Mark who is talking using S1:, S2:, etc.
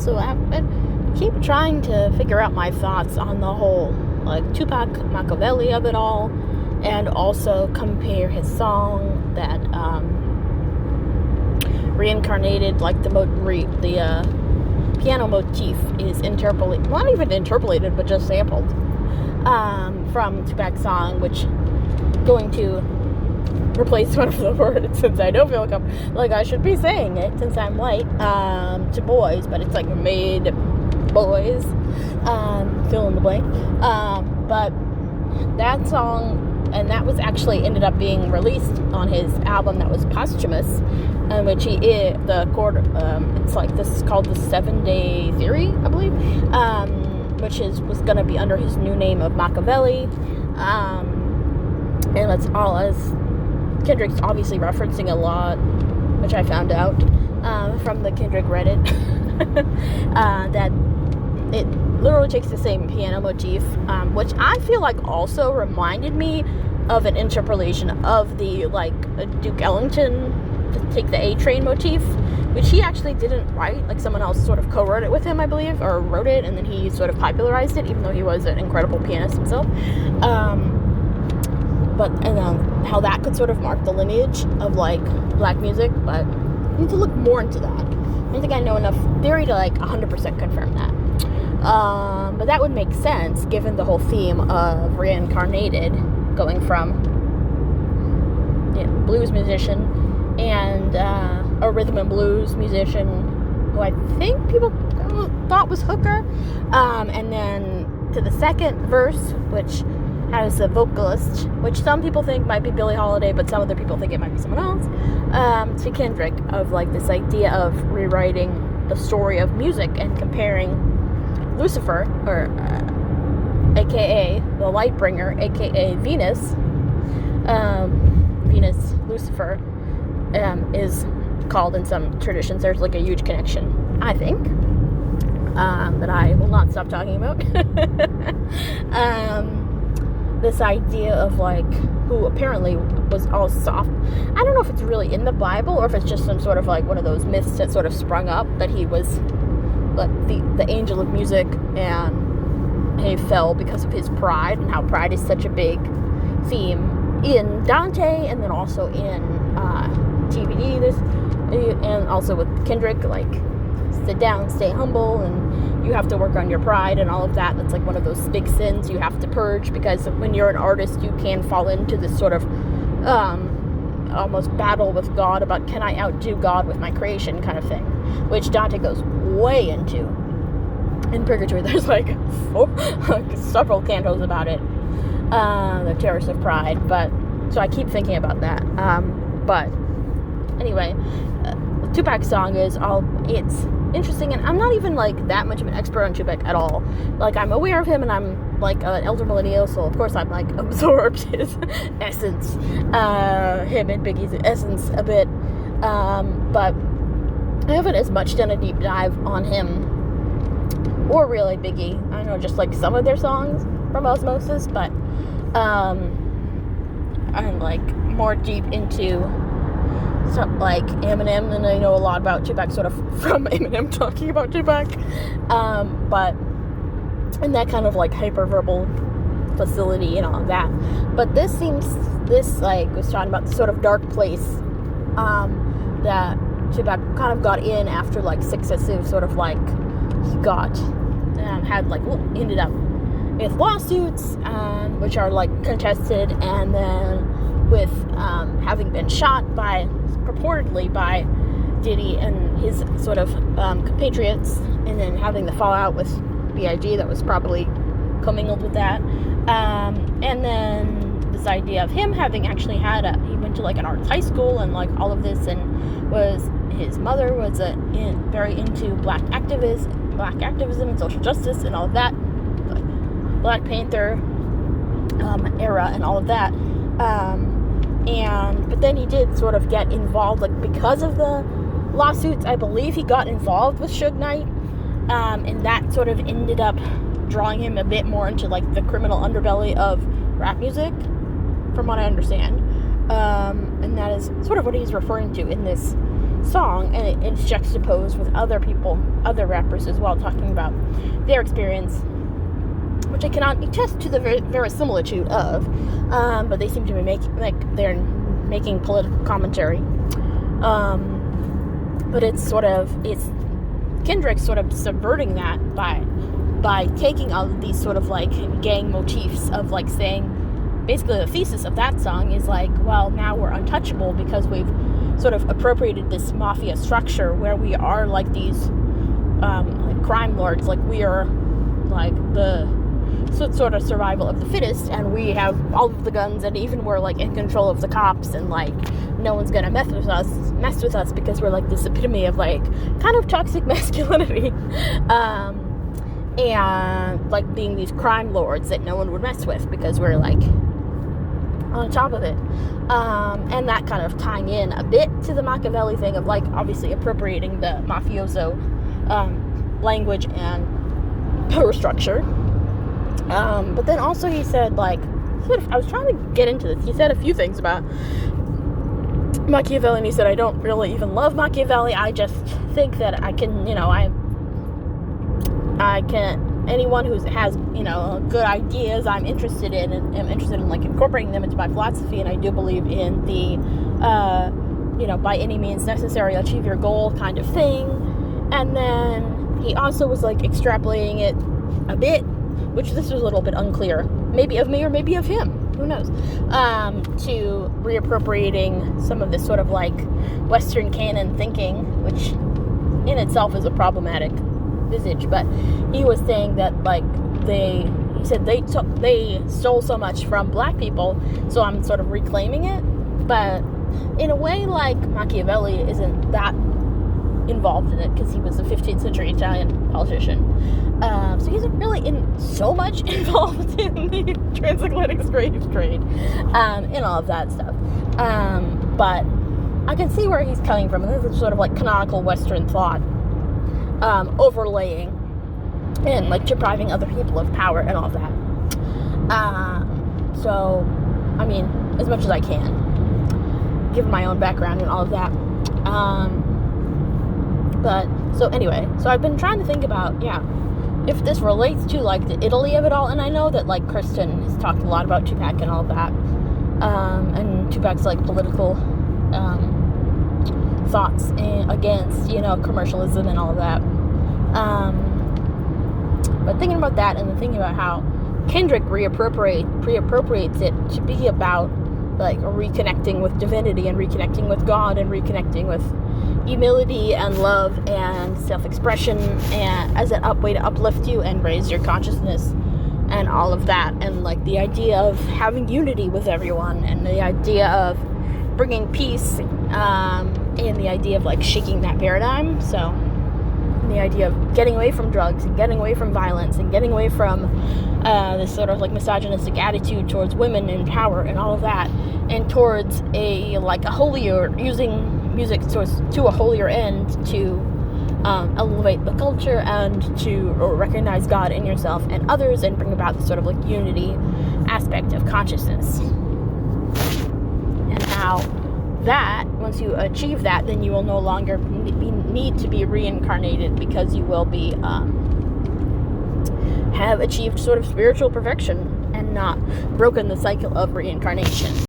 S1: also keep trying to figure out my thoughts on the whole, like, Tupac Machiavelli of it all, and also compare his song that, reincarnated, like, the piano motif is interpolated, not even interpolated, but just sampled, from Tupac's song, which going to replace one of the words, since I don't feel like I should be saying it, since I'm white, to boys, but it's like made boys, fill in the blank, but that song, and that was actually ended up being released on his album that was posthumous, in which it's like, this is called the 7-Day Theory, I believe, which was going to be under his new name of Machiavelli, and it's all as Kendrick's obviously referencing a lot, which I found out from the Kendrick Reddit, that it literally takes the same piano motif, which I feel like also reminded me of an interpolation of the, like, Duke Ellington Take the A Train motif, which he actually didn't write. Like, someone else sort of co-wrote it with him, I believe, or wrote it, and then he sort of popularized it, even though he was an incredible pianist himself. And how that could sort of mark the lineage of, like, black music, but I need to look more into that. I don't think I know enough theory to, like, 100% confirm that. But that would make sense, given the whole theme of reincarnated, going from blues musician and a rhythm and blues musician who I think people thought was Hooker, and then to the second verse, which has a vocalist, which some people think might be Billie Holiday, but some other people think it might be someone else, to Kendrick, of, like, this idea of rewriting the story of music and comparing Lucifer, or aka the Lightbringer, aka Venus, Lucifer, is called in some traditions. There's, like, a huge connection, I think, that I will not stop talking about. This idea of, like, who apparently was all soft. I don't know if it's really in the Bible, or if it's just some sort of, like, one of those myths that sort of sprung up, that he was, like, the angel of music, and he fell because of his pride, and how pride is such a big theme in Dante, and then also in TBD, and also with Kendrick, like, sit down, stay humble, and you have to work on your pride and all of that. That's, like, one of those big sins you have to purge, because when you're an artist, you can fall into this sort of almost battle with God about, can I outdo God with my creation kind of thing, which Dante goes way into. In Purgatory, there's, like, several cantos about it, the Terrace of Pride, so I keep thinking about that, but anyway, Tupac's song it's interesting, and I'm not even, like, that much of an expert on Tupac at all. Like, I'm aware of him, and I'm, like, an elder millennial, so of course I'm, like, absorbed his essence, him and Biggie's essence a bit, but I haven't as much done a deep dive on him, or really Biggie. I know just, like, some of their songs from osmosis, but I'm, like, more deep into some, like, Eminem, and I know a lot about Tupac sort of from Eminem talking about Tupac, but in that kind of, like, hyperverbal facility and all of that. But this like, was talking about the sort of dark place that Tupac kind of got in after, like, successive sort of, like, he got had, like, ended up with lawsuits, which are, like, contested, and then with having been shot purportedly by Diddy and his sort of compatriots, and then having the fallout with B.I.G. that was probably commingled with that, and then this idea of him having actually he went to, like, an arts high school, and, like, all of this, and his mother was very into black activism and social justice and all of that, like, Black Panther era and all of that, but then he did sort of get involved, like, because of the lawsuits, I believe he got involved with Suge Knight, and that sort of ended up drawing him a bit more into, like, the criminal underbelly of rap music, from what I understand, and that is sort of what he's referring to in this song, and it's juxtaposed with other other rappers as well, talking about their experience, which I cannot attest to the verisimilitude of, but they seem to be they're making political commentary. But it's Kendrick sort of subverting that by taking all of these sort of like gang motifs of like saying, basically the thesis of that song is like, well, now we're untouchable because we've sort of appropriated this mafia structure where we are like these like crime lords, like we are like the sort of survival of the fittest, and we have all of the guns, and even we're like in control of the cops, and like no one's gonna mess with us because we're like this epitome of like kind of toxic masculinity, and like being these crime lords that no one would mess with because we're like on top of it, and that kind of tying in a bit to the Machiavelli thing of like obviously appropriating the mafioso language and power structure. But then also he said, like, I was trying to get into this. He said a few things about Machiavelli, and he said, I don't really even love Machiavelli. I just think that I can, anyone who has, good ideas, I'm interested in, and I'm interested in, like, incorporating them into my philosophy, and I do believe in the, by any means necessary, achieve your goal kind of thing. And then he also was, like, extrapolating it a bit, which this was a little bit unclear, maybe of me or maybe of him, who knows, to reappropriating some of this sort of like Western canon thinking, which in itself is a problematic visage. But he was saying that like he said they stole so much from black people, so I'm sort of reclaiming it. But in a way, like Machiavelli isn't that involved in it because he was a 15th century Italian politician. So he isn't really so much involved in the transatlantic slave trade, and all of that stuff. But I can see where he's coming from, and this is sort of like canonical Western thought, overlaying and like depriving other people of power and all of that. So, I mean, as much as I can, given my own background and all of that. But, so anyway, so I've been trying to think about, if this relates to, like, the Italy of it all, and I know that, like, Kristen has talked a lot about Tupac and all of that, and Tupac's, like, political, thoughts against, commercialism and all of that, but thinking about that, and then thinking about how Kendrick reappropriates it to be about, like, reconnecting with divinity, and reconnecting with God, and reconnecting with humility and love and self-expression, and as a way to uplift you and raise your consciousness and all of that, and like the idea of having unity with everyone, and the idea of bringing peace, and the idea of like shaking that paradigm. So the idea of getting away from drugs, and getting away from violence, and getting away from this sort of like misogynistic attitude towards women and power and all of that, and towards a holier, using music to a holier end to elevate the culture and to recognize God in yourself and others, and bring about the sort of like unity aspect of consciousness. And how that, once you achieve that, then you will no longer need to be reincarnated, because you will be have achieved sort of spiritual perfection and not broken the cycle of reincarnation.